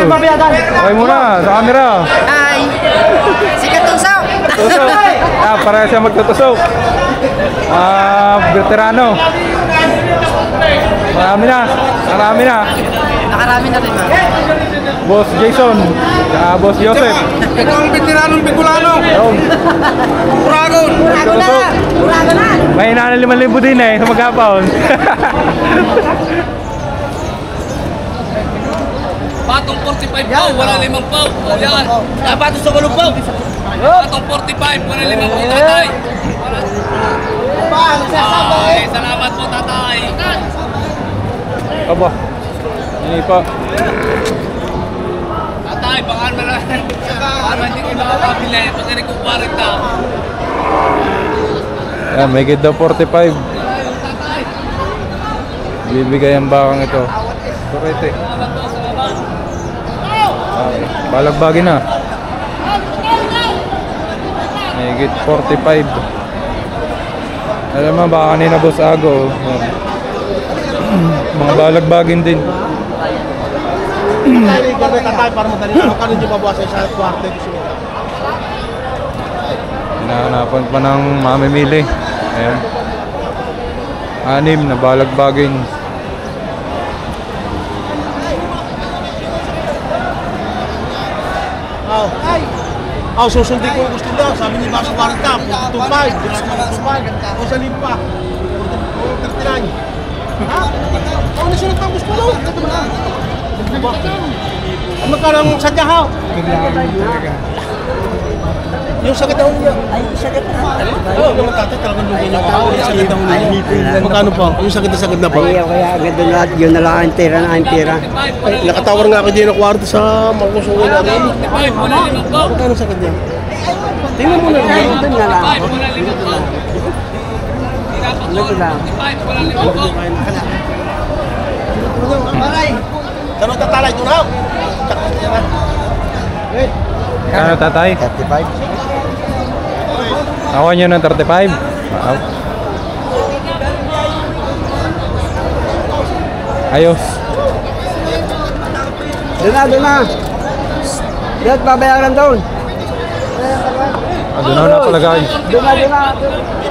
Okay muna, sa camera. Hi! Sikat Tusaw! Tusok. Para siya magtutusok. Veterano. Marami na. Nakarami na rin, ma'am. Boss Jason. Boss Joseph. Ito ang veteranong Bicolano. Uragon. Urago na! May na 5,000 din sa magkapaon. Patong 45 po, wala 5 po. Yan. Patong sa 8 po. Patong 45, wala 5 po, tatay. Ay, salamat po, tatay. Aba. Hindi pa. Tatay, baka naman. Para hindi ko nakakabili. Pag nagkukuparit na. Yan, may gid daw 45. Bibigay ang bakang ito. Kurete. Balagbagin na. May gid 45. Alam mo, baka kanina Boss Ago. Mga balagbagin din. Tatay, para madali na. Kano di mabawasan sa kwarto? Hinahanapan pa ng mamimili. Ayan. 6 na balagbagin. Susundin ko gusto daw. Sabi ni Maso Barta, 2.5. Gusto ko 2.5. O sa limpa. 39. Ha? Ako nasunod ang gusto daw. Magkano ang sadya ha? Yung sakit daw niya. Ay, sakit na. Oo, yung tatay talagang lugay niya. Yung sakit daw niya. Magkano pa? Yung sakit na pa. Kaya agad doon lahat. Yun na lang ang tira na ang tira. Nakatawar nga ako din ng kwarto sa makusungan natin. 45, wala 5 po. Magkano sakit niya? Tingnan mo na rin. Doon na lang. 45, wala 5 po. Ito lang. 45, wala 5 po. Tanong tatalay ito na. Kano tatay? 35. Ako nyo ng 35. Wow. Ayos. Doon na. Dahil babayaran doon. Doon na napalagay. Doon na.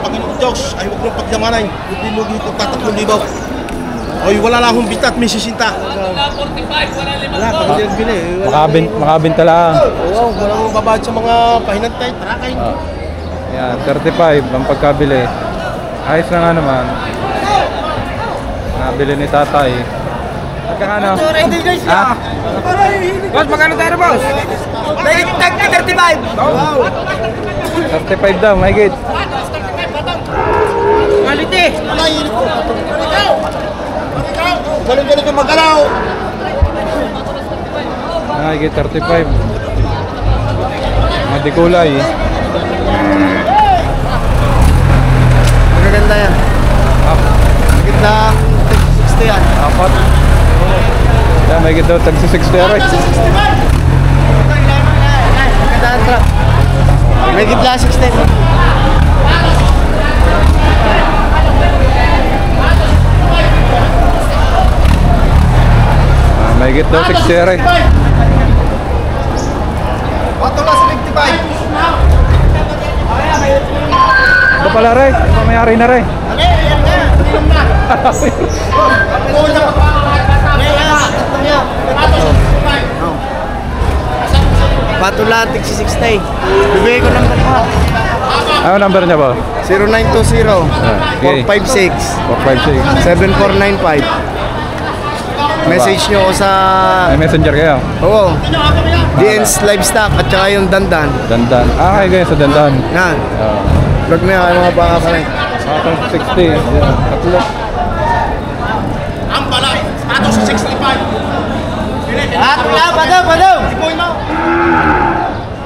Panginoon Diyos, ay huwag mong pagdamanan. Hindi mo dito 3,000. Oy, wala lang akong bitat, may sisinta. Wala 45, wala 5 Wala, po. pag hindi bili. Makabinta lang. Oo, walang babad sa mga pahinantay, tarakay. Yan, 35 ang pagkabili. Ayos na nga naman. Nabili ni tatay. Magkano? Ha? Boss, magkano tayo, boss? May tag 35. 35 daw, may gate. Quality. Galing ka mag-alaw. May gate 35. Mga dikulay. Magaganda yan. Magit lang 60 yan. Apat. Yan, may gate daw, tag 60 rin. Maganda ang truck. Magit lang 60. May gate daw, 60 rin. Bato na 75. Ito pala rin, pamayari na rin. Patulatik si 60. Bibigay ko number mo. Ano number niya ba? 0920 Okay. 456 456. 7495. Message nyo ako sa May messenger kayo? oo, DN's Livestock at saka yung Dandan. Dandan. Kayo kayo sa Dandan. Yan. Vlog mo yan, mga baka pa rin. Atong 60. Yan, tatlo. Ang balay, status sa 65. Padaw.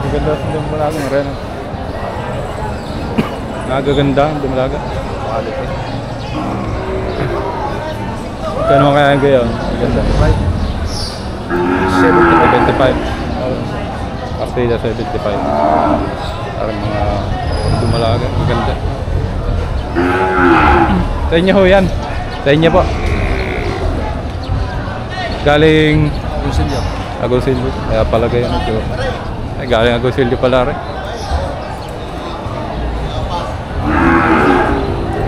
Maganda sa dumalaga ng rin. Nagaganda, dumalaga. Quality. Kano mo kaya ngayon? Maganda. 75. Pastilla 75. Parang mga dumalaga. Maganda. Sa inyo ho yan. Sa inyo po. Galing Agoncillo. Kaya pala ganyan ito. Ay, galing Agoncillo pala rin.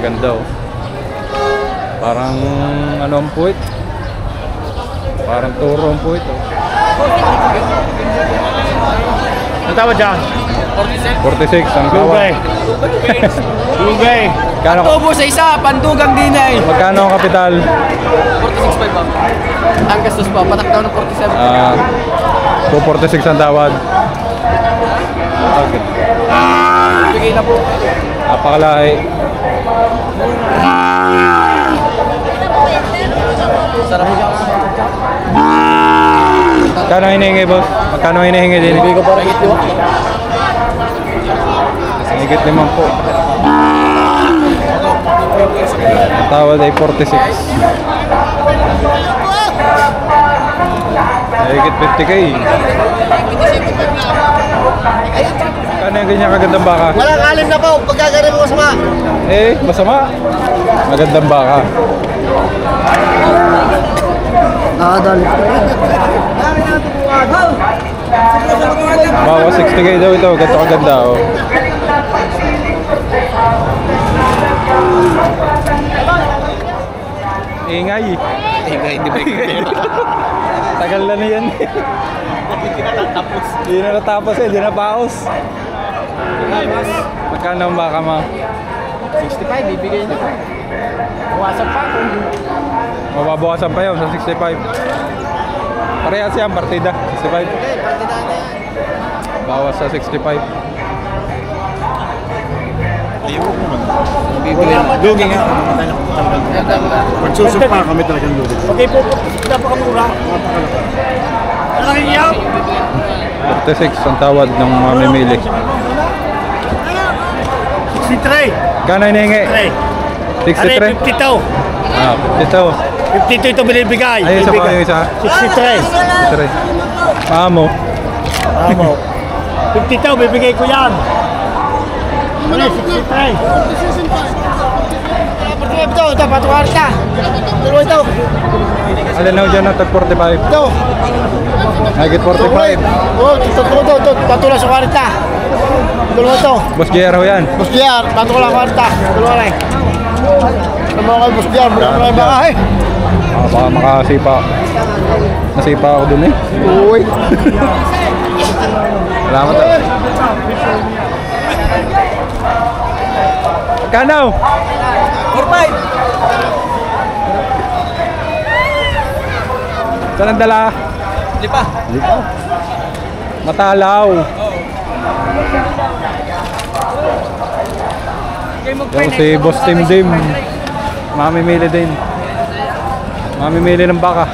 Ganda oh. Parang ano ang puwit. Parang turo ang puwit oh. Ang tawad dyan? 46 ang kawan. Dugay. Kano? Tubo sa isa, pandugang din eh. Magkano ang kapital? 46.5 ba? Ang gastos pa, patak daw ng 47. 246 ang tawad. Okay. Bigay na po. Napakalahi. Sarap mo. Magkano hinihingi boss? Magkano hinihingi din? Bigay ko pa rin ito. Higit 5 po. Ang tawad ay 46. Higit 50k. Kano yung ganyan kagandang baka? Walang alim na po, pagkagarin mo masama. Eh, masama. Magandang baka. Dali. Bawa 60k daw ito. Ganito kaganda oh. Ingay. Ingay, hindi ba yung Tagal na yan. Hindi na natapos eh, hindi na paus. Magkano ang baka mo? 65, bibigay na. Buwasan pa. Mababawasan pa yun sa 65. Parehas yan, partida. 65. Okay, partida na yan. Bawas sa 65. Lugi nga. Magsusumpa kami talagang lugi. Okay po, napakamura. Malaking iyaw. 46 ang tawad ng mamimili. 63. Kano hinihingi? 63? 52. Ah, 52. 52 ito binibigay. Ay, isa pa yung isa. 63. 63. Maamo. Amo. 52, bibigay ko yan. Ano, 63. Ito, patuwar ka. Dalawa ito. Alin na dyan na tag 45. Ito. Higit 45. Oo, ito. Patula sa 40. Dalawa ito. Boss JR ho yan. Bus Diar, patula 40. Dalawa rin. Ano mo kayo, Bus Diar? Dalawa rin ba eh? Baka makasipa. Nasipa ako dun eh. Uy. Salamat ah. Magkano? 45. Saan ang dala? Lipa. Matalaw. Yung si Boss Tim Dim. Mamimili din. Mamimili ng baka.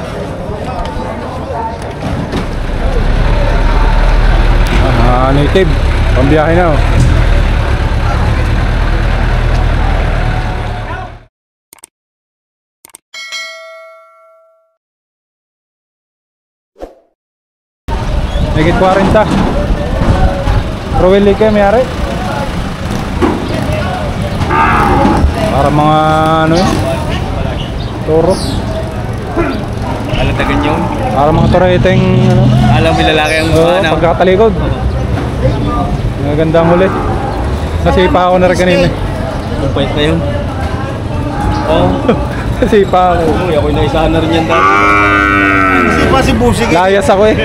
Native. Pambiyahe na oh. Higit 40. Rowelli kayo mayari. Para mga ano eh. Toro. Alam tagan yun. Para mga toreteng ano. Alam mo lalaki ang Oo, ano. pagkatalikod. Magandang huli. Nasipa ako na rin kanina. Ang pwede na yun. Oo. Nasipa ako. Uy, ako'y naisahan na rin yan dati. Si pa si Busing. Layas ako eh.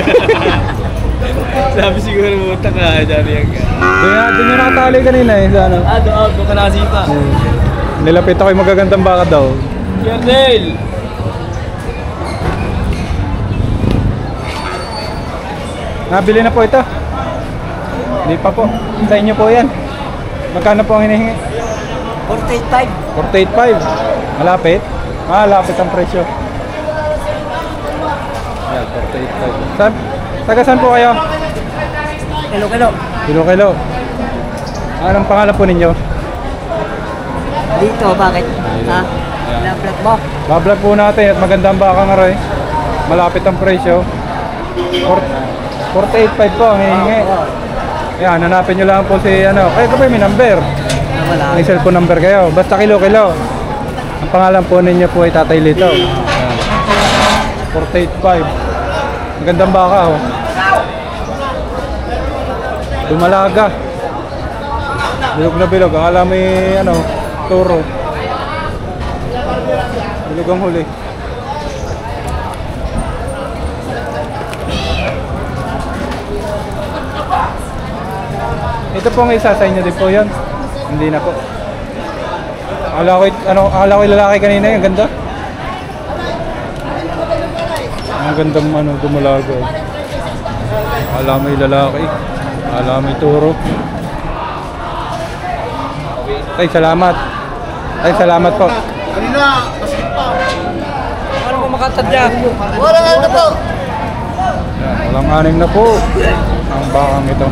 Sabi siguro mo, taka, dyan yan ka. Doon yung nakatali kanina eh. Sa ano. Doon ka nakasipa. Nilapit ako yung magagandang baka daw. Yardel! Nabili na po ito. Hindi pa po. Sa inyo po yan. Magkano po ang hinihingi? 48.5. 48.5. Malapit? Malapit ang presyo. Yan, 48.5. Saan? Taga saan po kayo? Kilo. Kilo-kilo. Anong pangalan po ninyo? Dito, bakit? Ha? Ayan. Vlog mo? Bablog po natin at magandang baka nga rin. Malapit ang presyo. 48.5 po ang hihingi. Ayan, hanapin nyo lang po si ano. Kayo ko pa may number. Wala. May cellphone number kayo. Basta kilo-kilo. Ang pangalan po ninyo po ay Tatay Lito. Ayan. 48.5. Magandang baka oh. Dumalaga. Bilog na bilog. Akala may ano, turo. Bilog ang huli. Ito pong isa sa inyo din po yan. Hindi na po. Akala ko lalaki kanina yung ganda. Ang gandang ano, dumalaga. Akala mo yung lalaki. Akala mo yung turo. Ay, salamat. Ay, salamat po. Kanina, masikip pa. Paano po makatadya? Wala nga na po. Yan, walang aning na po. Ang bakang ito.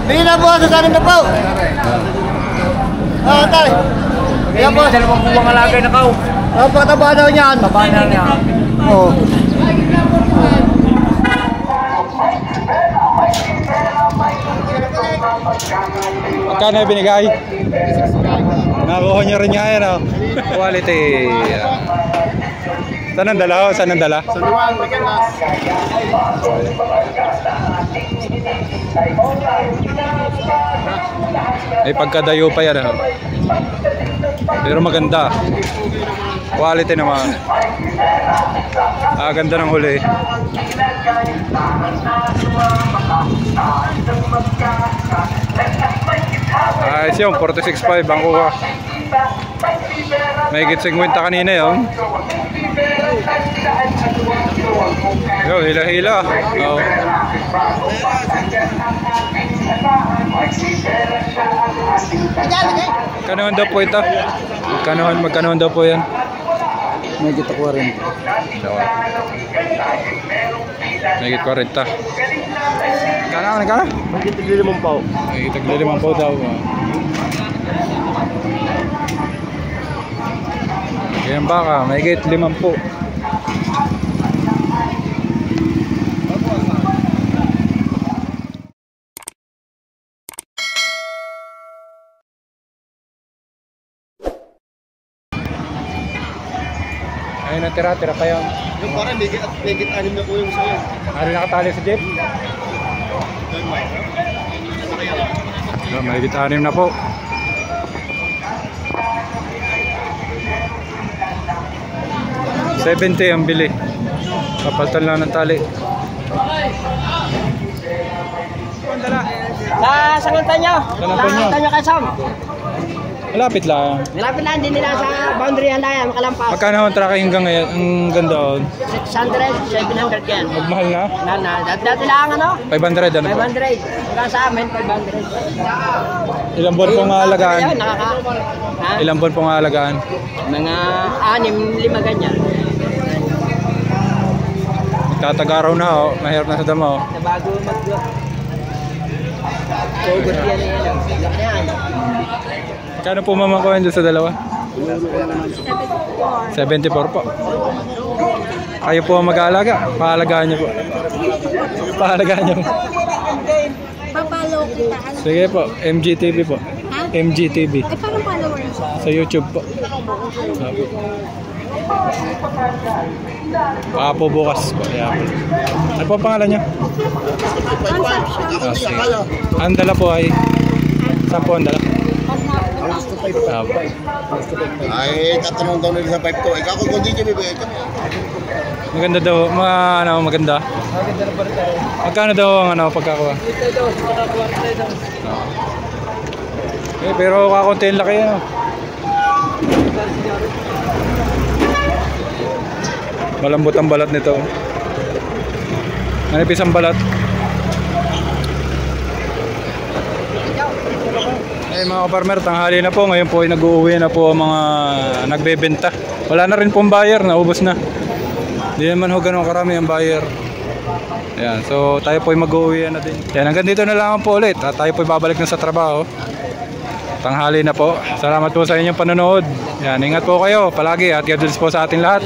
Bigyan na po, sasanin na po. Tay. Bigyan po. Dalawang buwang alagay na kao. Pataba daw niyan. Taba na niya. Oo. Magkano yung binigay? Nakuha niya rin niya yan oh. Quality. Saan ang dala? Saan ang dala? Sa luwang, Batangas. Ay pagkadayo pa yan oh. Pero maganda. Quality naman. Ganda ng huli. Ayos yung 46.5 ang kuha. May higit 50 kanina yun. Yo, hila-hila. Oh. Magkanoon daw po ito? Magkanoon daw po yan? May kita ko rin. May higit 40. Magkano? May tigli-limang pao. May tigli-limang pao daw. Yan baka, may higit 50. Ayun ang tira-tira pa yun. Yung parang may anim na po yung sa'yo. Ano nakatali sa jeep? So, may higit 6 na po. $70 ang bili. Kapaltan lang ng tali. Sa Sangantanyo. Sangantanyo kay Sam. Malapit lang. Nilapit lang din nila sa boundary ang daya, makalampas. Magkano ang tracking hanggang ngayon? Ang ganda on. 600, 700 yan. Magmahal na? Dati lang ano? 500 ano po? 500. Hanggang sa amin, 500. Ilang buwan pong aalagaan? Ayun, Ilang buwan pong aalagaan? Mga 6-5 ganyan. Tatagaraw na oh. Mahirap na sa dama oh. Na bago Tugod yan yan. Laki yan. Kano po mamakuha doon sa dalawa? 74 po. Kayo po ang mag-aalaga. Paalagaan niyo po. Paalagaan niyo. Papalo kita. Sige po, MGTV po. Ha? MGTV. Ay, parang followers. Sa YouTube po. Po bukas po. Ano po ang pangalan niyo? Conception. Sige. Ang dala po ay? Saan po ang dala? Ay, tatanong daw nila sa 5 to. Ikaw kung hindi niya bibigay ka. Maganda daw, maganda. Magkano daw ang pagkakuha? Pero kakunti yung laki yan. Malambot ang balat nito. Manipis ang balat. Mga farmer, tanghali na po. Ngayon po ay nag-uuwi na po ang mga nagbebenta. Wala na rin pong buyer, naubos na. Hindi naman ho ganun karami ang buyer. Ayan, so tayo po ay mag-uuwi na din. Yan, hanggang dito na lang po ulit. At tayo po ay babalik na sa trabaho. Tanghali na po. Salamat po sa inyong panonood. Yan, ingat po kayo palagi at God bless po sa ating lahat.